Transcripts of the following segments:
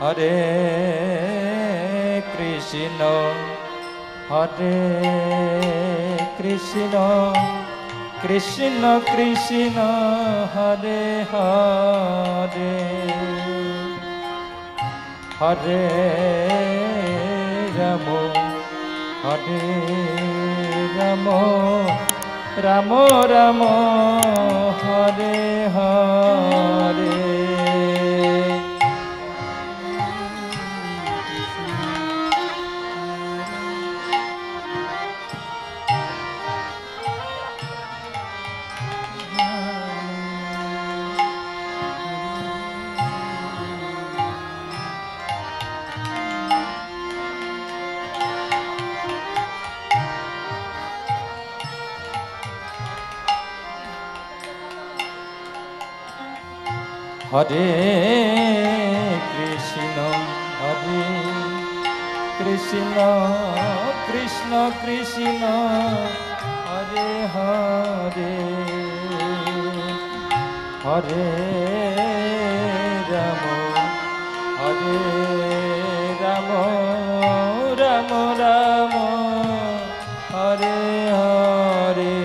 Hare Krishna, Hare Krishna, Krishna Krishna, Hare Hare, Hare Ramo, Hare Ramo, Ramo Ramo, Hare Hare. Hare Krishna, Hare Krishna, Krishna Krishna, Hare Hare, Hare Ramo, Hare Ramo, Ramo Ramo, Hare Hare.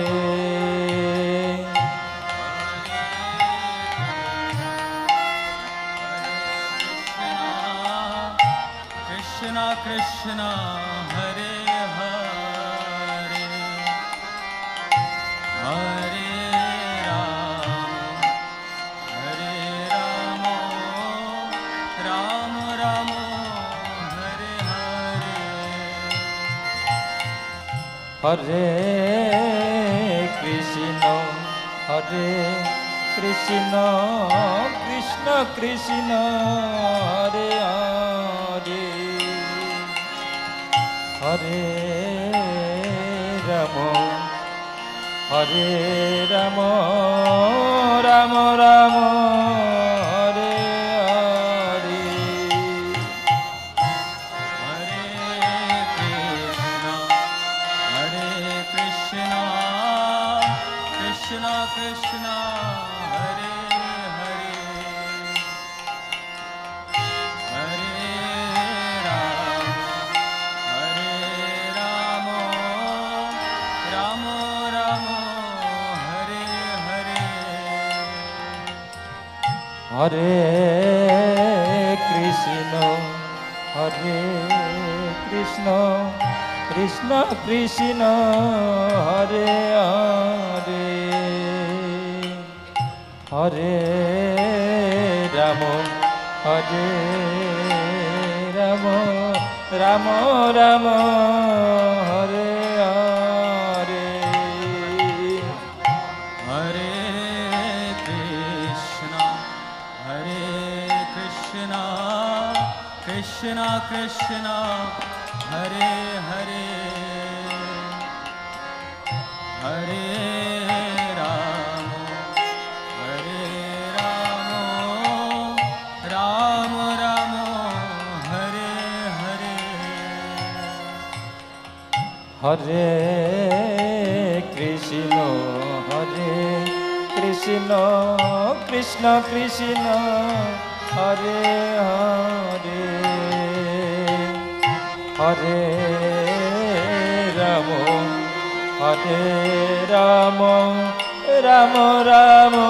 Krishna Hare Hare, Hare Rama, Hare Rama, Rama Rama, Hare Hare, Hare Krishna, Hare Krishna, Krishna Krishna, Hare Hare, Hare Ramo, Hare Ramo, Ramo Ramo, Hare Hare, Hare Krishna, Hare Krishna, Krishna Krishna, Hare Hare, Hare Rama, Rama Rama, Hare Hare, Hare Krishna, Hare Krishna, Krishna Krishna, Hare Hare, Hare Ramo, Hare Ramo, Ramo Ramo, Hare Hare, Hare Krishna, Hare Krishna, Krishna Krishna, Hare Hare, Hare Rama, Hare Rama, Rama Rama, Hare Hare, Hare Krishna, Hare Krishna, Krishna Krishna, Hare Hare, Hare Ramo, Hare Ramo, Ramo Ramo,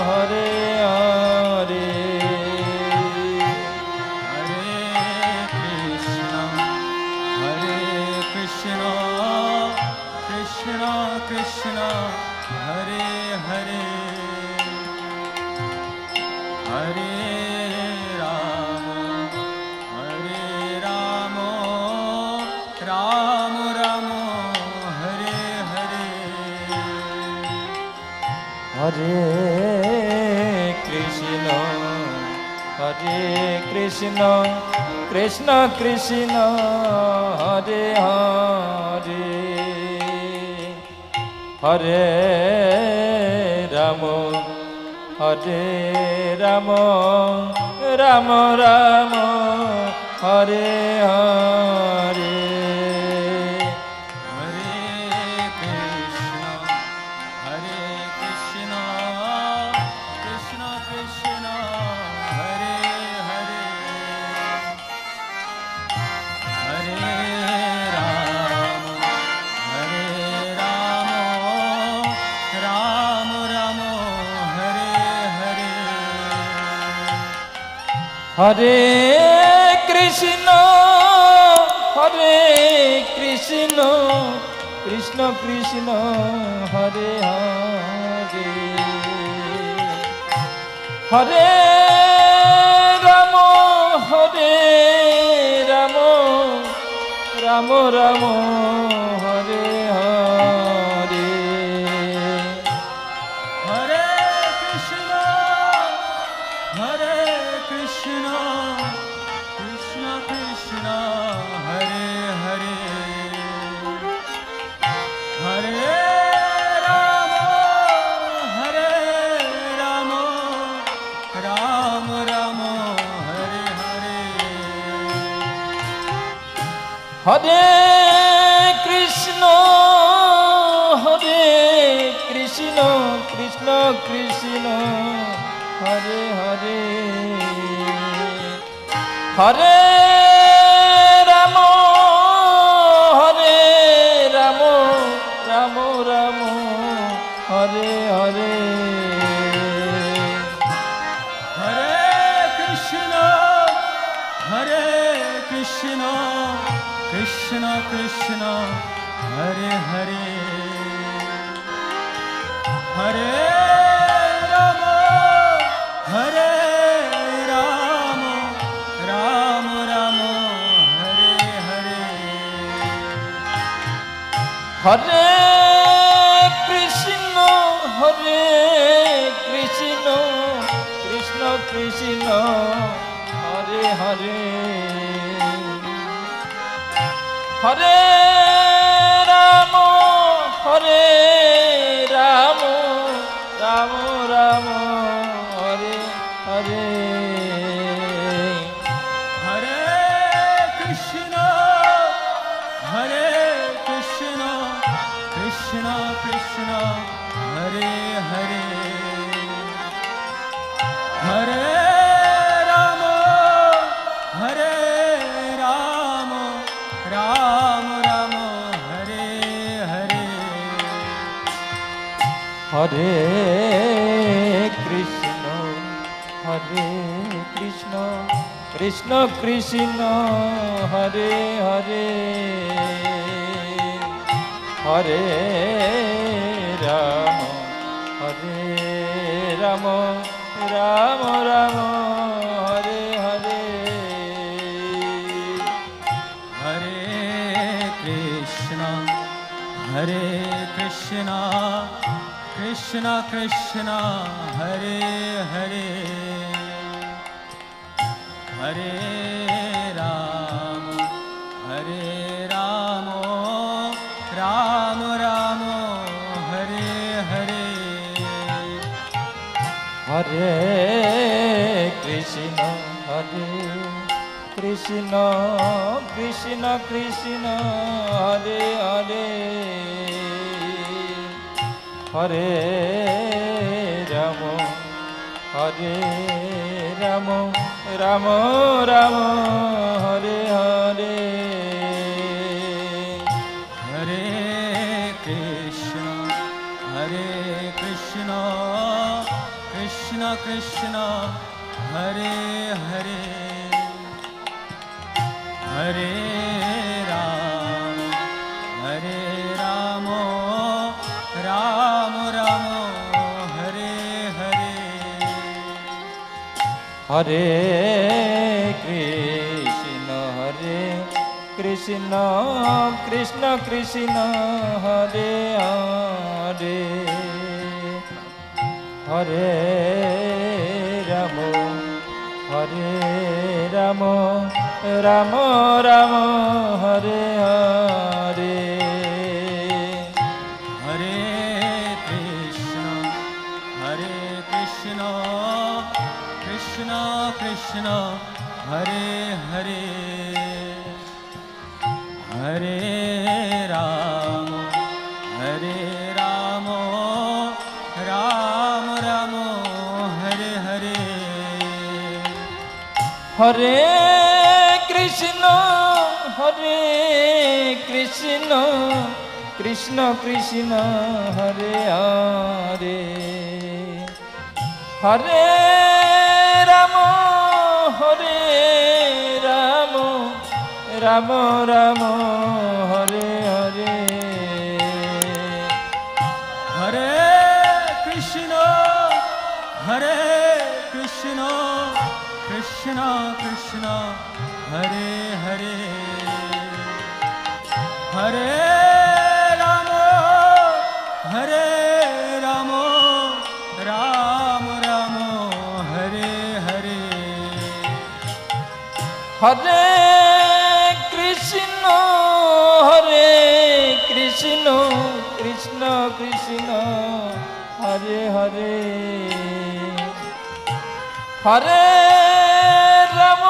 Hare Hare, Hare Krishna, Hare Krishna, Krishna Krishna, Hare Hare, Hare Rama, Hare Rama, Rama Rama, Hare Hare, Hare Krishna, Hare Krishna, Krishna Krishna, Hare Hare, Hare Ramo, Hare Ramo, Ramo Ramo, Hare Hare, Hare Krishna, Hare Krishna, Krishna Krishna, Hare Hare, হরে কৃষ্ণ হরে কৃষ্ণ কৃষ্ণ কৃষ্ণ হরে হরে হরে রাম রাম রাম হরে হরে हरे कृष्ण कृष्ण कृष्ण हरे हरे हरे राम राम राम हरे हरे হরে কৃষ্ণ কৃষ্ণ কৃষ্ণ হরে হরে হরে রাম রাম রাম হরে হরে हरे कृष्ण कृष्ण कृष्ण हरे हरे हरे राम राम राम हरे हरे হরে কৃষ্ণ কৃষ্ণ কৃষ্ণ হরে হরে হরে রাম রাম রাম হরে হরে हरे कृष्ण कृष्ण कृष्ण हरे हरे हरे राम राम राम हरे हरे হরে কৃষ্ণ কৃষ্ণ কৃষ্ণ হরে হরে হরে রাম রাম রাম হরে হরে हरे कृष्ण कृष्ण कृष्ण हरे हरे हरे राम राम राम हरे हरे হরে কৃষ্ণ কৃষ্ণ কৃষ্ণ হরে হরে হরে রাম রাম রাম হরে হরে हरे कृष्ण कृष्ण कृष्ण हरे हरे हरे राम राम राम हरे हरे হরে কৃষ্ণ কৃষ্ণ কৃষ্ণ হরে হরে হরে রাম রাম রাম হরে হরে हरे कृष्ण कृष्ण कृष्ण हरे हरे हरे राम राम राम हरे हरे হরে কৃষ্ণ কৃষ্ণ কৃষ্ণ হরে হরে হরে রাম রাম হরে হরে হরে কৃষ্ণ কৃষ্ণ কৃষ্ণ হরে হরে হরে রাম রাম রাম হরে হরে হরে কৃষ্ণ কৃষ্ণ কৃষ্ণ হরে হরে হরে রাম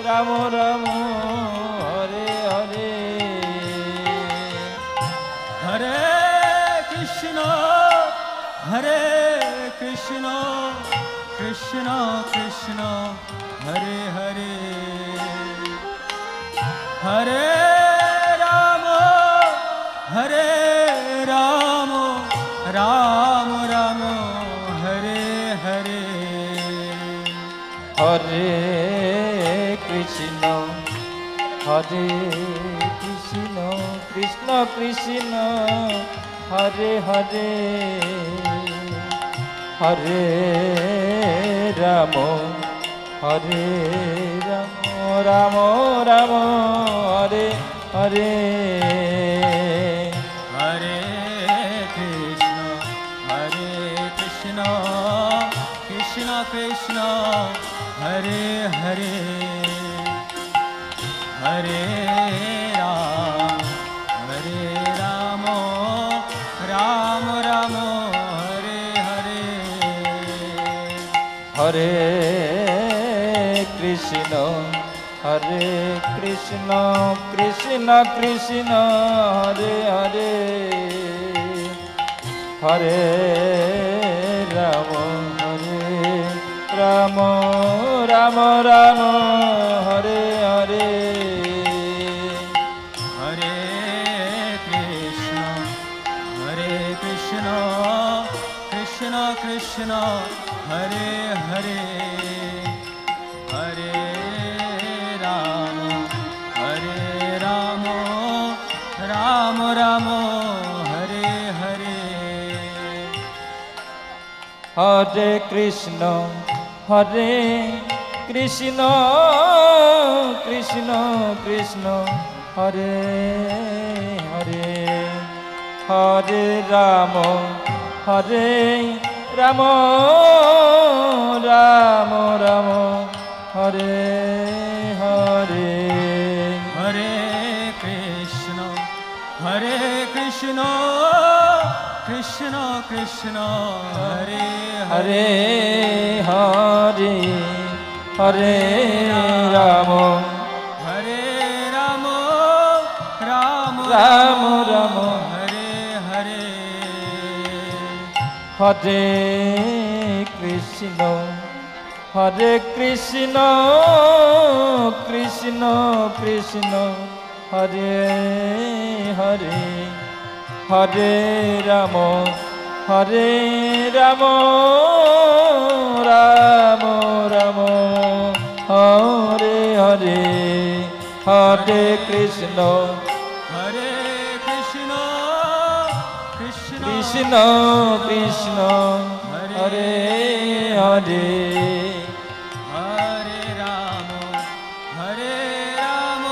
রাম রাম হরে হরে হরে কৃষ্ণ কৃষ্ণ কৃষ্ণ হরে হরে হরে রাম রাম রাম হরে হরে হরে কৃষ্ণ কৃষ্ণ কৃষ্ণ হরে হরে হরে রাম রাম রাম হরে হরে হরে কৃষ্ণ কৃষ্ণ কৃষ্ণ হরে হরে হরে রাম রাম রাম হরে হরে হরে কৃষ্ণ কৃষ্ণ কৃষ্ণ হরে হরে হরে রাম রাম রাম হরে হরে হরে কৃষ্ণ কৃষ্ণ কৃষ্ণ হরে হরে হরে রাম রাম রাম হরে হরে হরে কৃষ্ণ কৃষ্ণ কৃষ্ণ হরে হরে হরে রাম রাম রাম হরে হরে হরে কৃষ্ণ কৃষ্ণ কৃষ্ণ হরে হরে হরে হরে রাম রাম রাম হরে হরে হরে কৃষ্ণ কৃষ্ণ কৃষ্ণ হরে হরে হরে রাম রাম রাম হরে হরে হরে কৃষ্ণ কৃষ্ণ কৃষ্ণ হরে হরে হরে রাম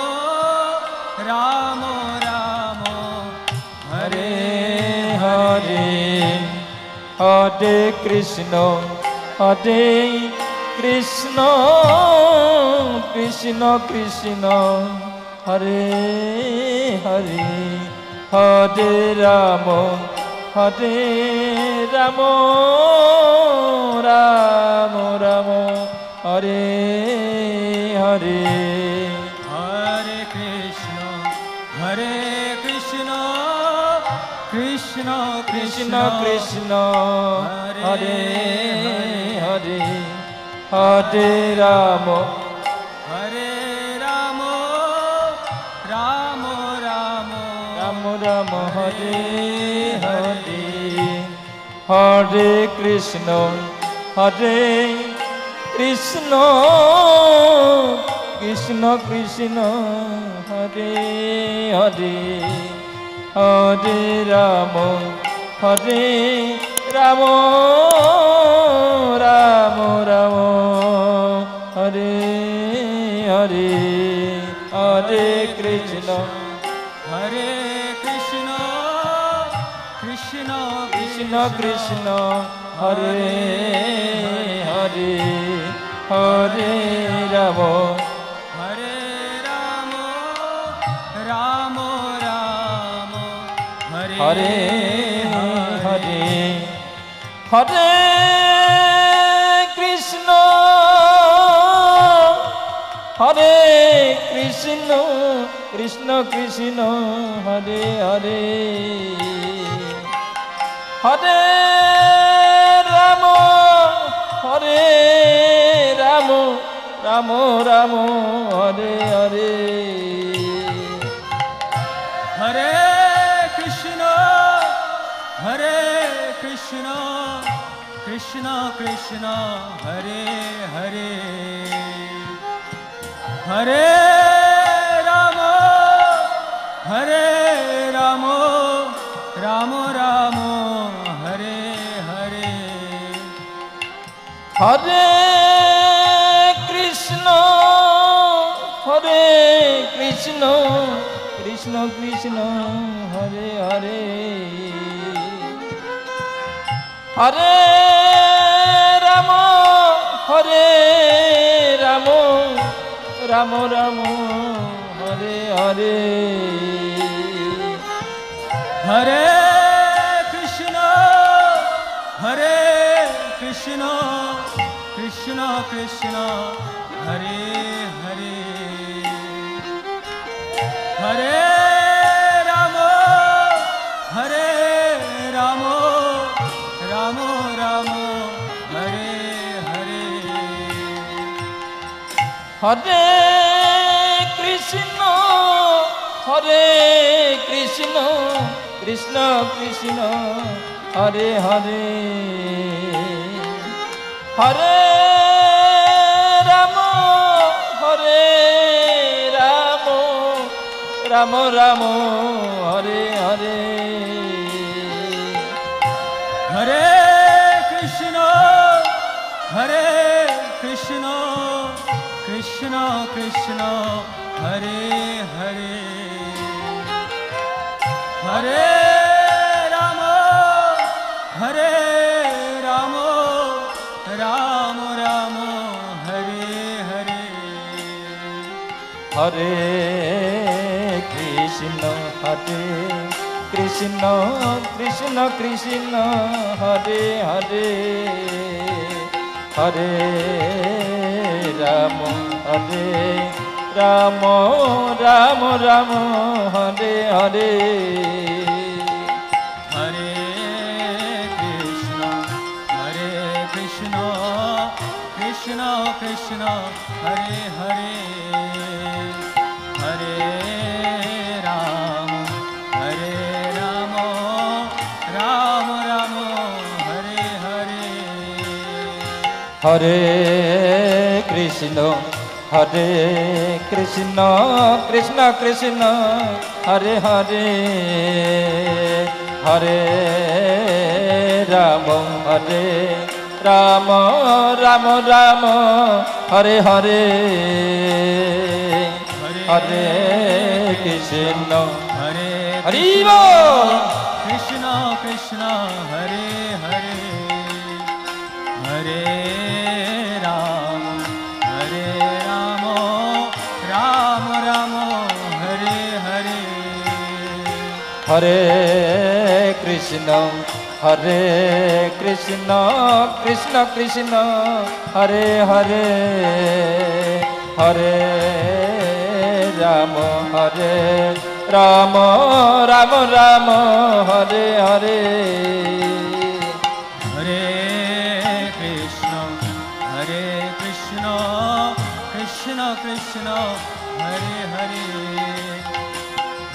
রাম রাম হরে হরে হরে কৃষ্ণ কৃষ্ণ কৃষ্ণ হরে হরে হরে রাম রাম রাম হরে হরে হরে কৃষ্ণ কৃষ্ণ কৃষ্ণ কৃষ্ণ হরে হরে হরে রাম রাম রাম হরে হরে হরে কৃষ্ণ কৃষ্ণ কৃষ্ণ কৃষ্ণ হরে হরে হরে রাম হরে রাম রাম রাম হরে হরে হরে কৃষ্ণ হরে কৃষ্ণ কৃষ্ণ কৃষ্ণ কৃষ্ণ হরে হরে হরে রাম হরে রাম রাম রাম হরে হরে হরে হরে কৃষ্ণ হরে কৃষ্ণ কৃষ্ণ কৃষ্ণ হরে হরে হরে রাম হরে রাম রাম রাম হরে হরে হরে কৃষ্ণ কৃষ্ণ কৃষ্ণ হরে হরে হরে রাম রাম রাম হরে হরে হরে কৃষ্ণ কৃষ্ণ কৃষ্ণ হরে হরে হরে রাম রাম রাম হরে হরে হরে কৃষ্ণ কৃষ্ণ কৃষ্ণ হরে হরে হরে রাম রাম রাম হরে হরে হরে কৃষ্ণ কৃষ্ণ কৃষ্ণ হরে হরে হরে রাম রাম রাম হরে হরে হরে কৃষ্ণ কৃষ্ণ কৃষ্ণ হরে হরে হরে রাম রাম রাম হরে হরে হরে কৃষ্ণ কৃষ্ণ কৃষ্ণ হরে হরে হরে রাম রাম রাম হরে হরে হরে কৃষ্ণ কৃষ্ণ কৃষ্ণ হরে হরে হরে রাম রাম রাম হরে হরে হরে কৃষ্ণ কৃষ্ণ কৃষ্ণ হরে হরে হরে রাম রাম রাম হরে হরে হরে কৃষ্ণ হরে হরি বল। কৃষ্ণ কৃষ্ণ হরে হরে হরে রাম রাম রাম হরে হরে হরে কৃষ্ণ কৃষ্ণ কৃষ্ণ হরে হরে হরে রাম রাম রাম হরে হরে হরে কৃষ্ণ কৃষ্ণ কৃষ্ণ হরে হরে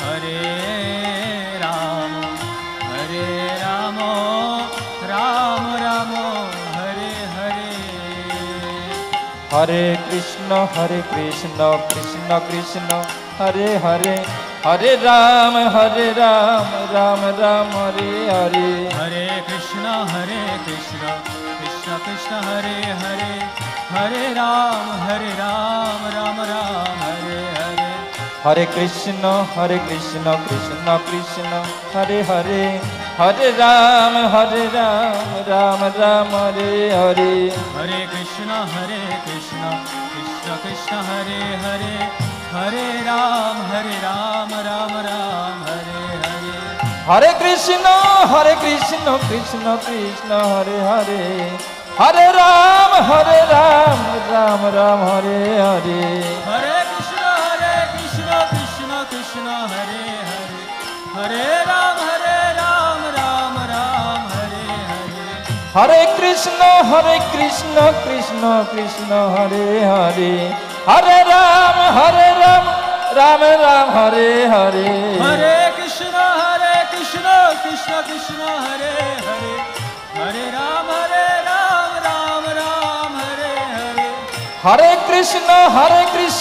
হরে রাম রাম রাম হরে হরে हरे कृष्ण कृष्ण कृष्ण हरे हरे हरे राम राम राम हरे हरे हरे कृष्ण कृष्ण कृष्ण हरे हरे हरे राम राम राम हरे हरे हरे कृष्ण कृष्ण कृष्ण हरे हरे हरे राम राम राम हरे हरे हरे कृष्ण कृष्ण कृष्ण हरे हरे हरे राम राम राम हरे हरे हरे कृष्ण कृष्ण कृष्ण हरे हरे हरे राम राम राम हरे हरे हरे कृष्ण कृष्ण कृष्ण हरे हरे हरे राम राम राम हरे हरे हरे कृष्ण कृष्ण कृष्ण हरे हरे हरे राम राम राम हरे हरे हरे कृष्ण कृष्ण कृष्ण हरे हरे हरे राम राम राम हरे हरे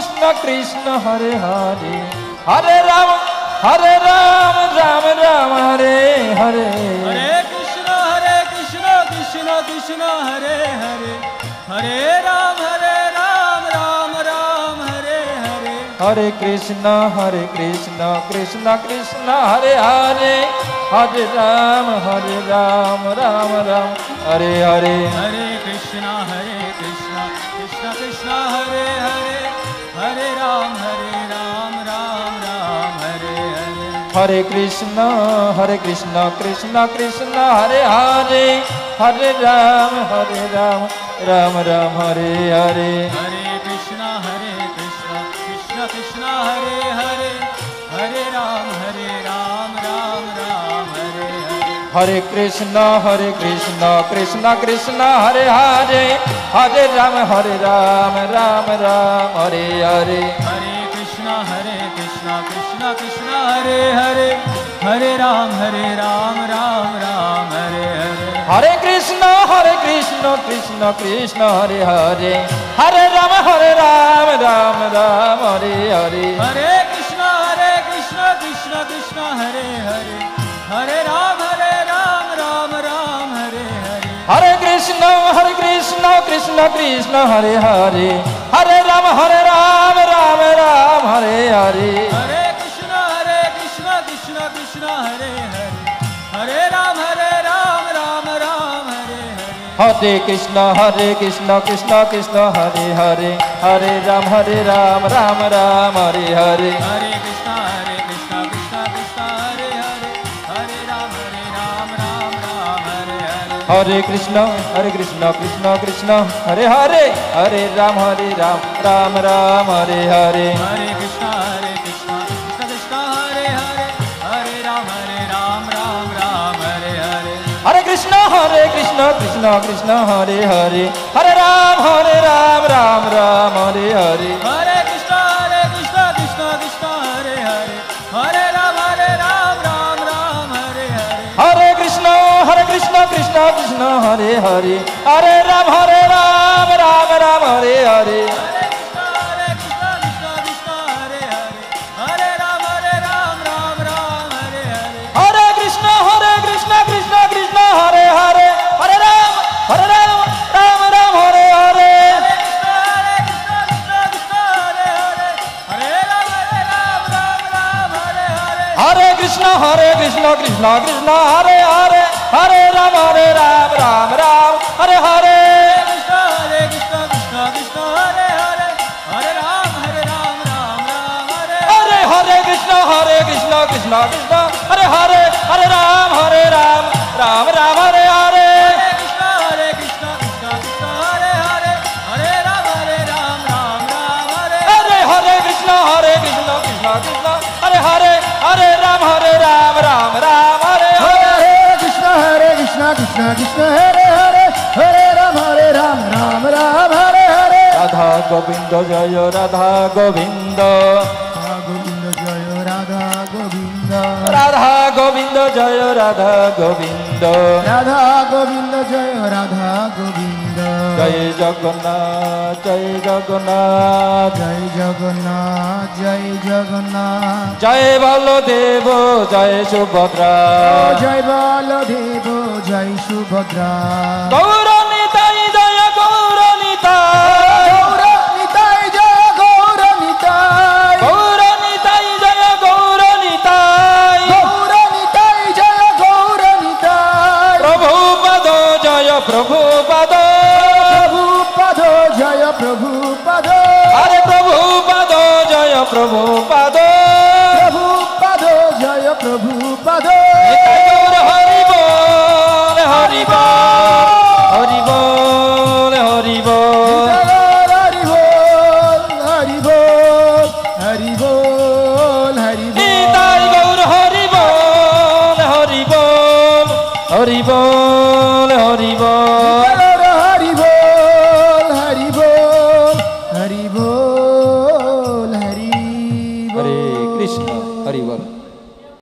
हरे कृष्ण कृष्ण कृष्ण हरे हरे हरे राम राम राम हरे हरे हरे कृष्ण कृष्ण कृष्ण हरे हरे हरे राम राम राम हरे हरे हरे कृष्ण कृष्ण कृष्ण हरे हरे हरे राम राम राम हरे हरे हरे कृष्ण कृष्ण कृष्ण हरे हरे हरे राम राम राम हरे हरे हरे कृष्ण कृष्ण कृष्ण हरे हरे हरे राम राम राम हरे हरे हरे कृष्ण कृष्ण कृष्ण हरे हरे हरे राम राम राम हरे हरे हरे कृष्ण कृष्ण कृष्ण हरे हरे हरे राम राम राम हरे हरे हरे कृष्ण कृष्ण कृष्ण हरे हरे हरे राम राम राम हरे हरे हरे कृष्ण कृष्ण कृष्ण हरे हरे हरे राम राम राम हरे हरे हरे कृष्ण कृष्ण कृष्ण हरे हरे हरे राम राम राम हरे हरे हरे कृष्ण कृष्ण कृष्ण हरे हरे हरे राम राम राम हरे हरे हरे कृष्ण कृष्ण कृष्ण हरे हरे हरे राम राम राम हरे हरे हरे कृष्ण कृष्ण हरे हरे हरे राम राम राम हरे हरे हरे कृष्ण कृष्ण कृष्ण हरे हरे हरे राम राम हरे हरे हरे कृष्ण कृष्ण हरे हरे हरे राम राम राम हरे हरे हरे कृष्ण कृष्ण कृष्ण हरे हरे हरे राम राम हरे हरे हरे कृष्ण कृष्ण हरे हरे हरे राम राम राम हरे हरे हरे कृष्ण कृष्ण कृष्ण हरे हरे हरे राम राम हरे हरे हरे कृष्ण कृष्ण हरे हरे हरे राम राम हरे हरे हरे कृष्ण कृष्ण हरे हरे हरे राम राम हरे हरे हरे कृष्ण कृष्ण हरे हरे हरे राम राम हरे हरे हरे कृष्ण कृष्ण कृष्ण हरे हरे हरे राम राम हरे हरे हरे कृष्ण कृष्ण हरे हरे हरे राम राम हरे हरे हरे कृष्ण कृष्ण हरे हरे हरे राम राम हरे हरे हरे कृष्ण कृष्ण हरे हरे हरे राम राम हरे हरे हरे कृष्ण कृष्ण हरे हरे हरे राम राम हरे हरे हरे कृष्ण कृष्ण हरे हरे हरे राम राम हरे हरे राधा गोविंद जय राधा गोविंद गोविंद जय राधा गोविंद राधा गोविंद जय राधा गोविंद राधा गोविंद जय राधा गोविंद গোবিন্দ জয় জগন্নাথ জয় জগন্নাথ জয় জগন্নাথ জয় জগন্নাথ জয় বলদেব জয় সুভদ্রা জয় বলদেব জয় সুভদ্রা গৌরনিতাই জয় গৌরনিতাই গৌরনিতাই জয় গৌরনিতাই গৌরনিতাই জয় গৌরনিতাই গৌরনিতাই জয় গৌরনিতাই প্রভু পদ জয় প্রভু পদ প্রভু পদ জয় প্রভু পদ আরে প্রভু পদ জয় প্রভু পদ প্রভু পদ জয় প্রভু পদ নিতাই গৌর হরি বল হরি বল হরি বল হরি বল হরি বল হরি বল হরি বল হরি বল নিতাই গৌর হরি বল হরি বল হরি বল হরি বল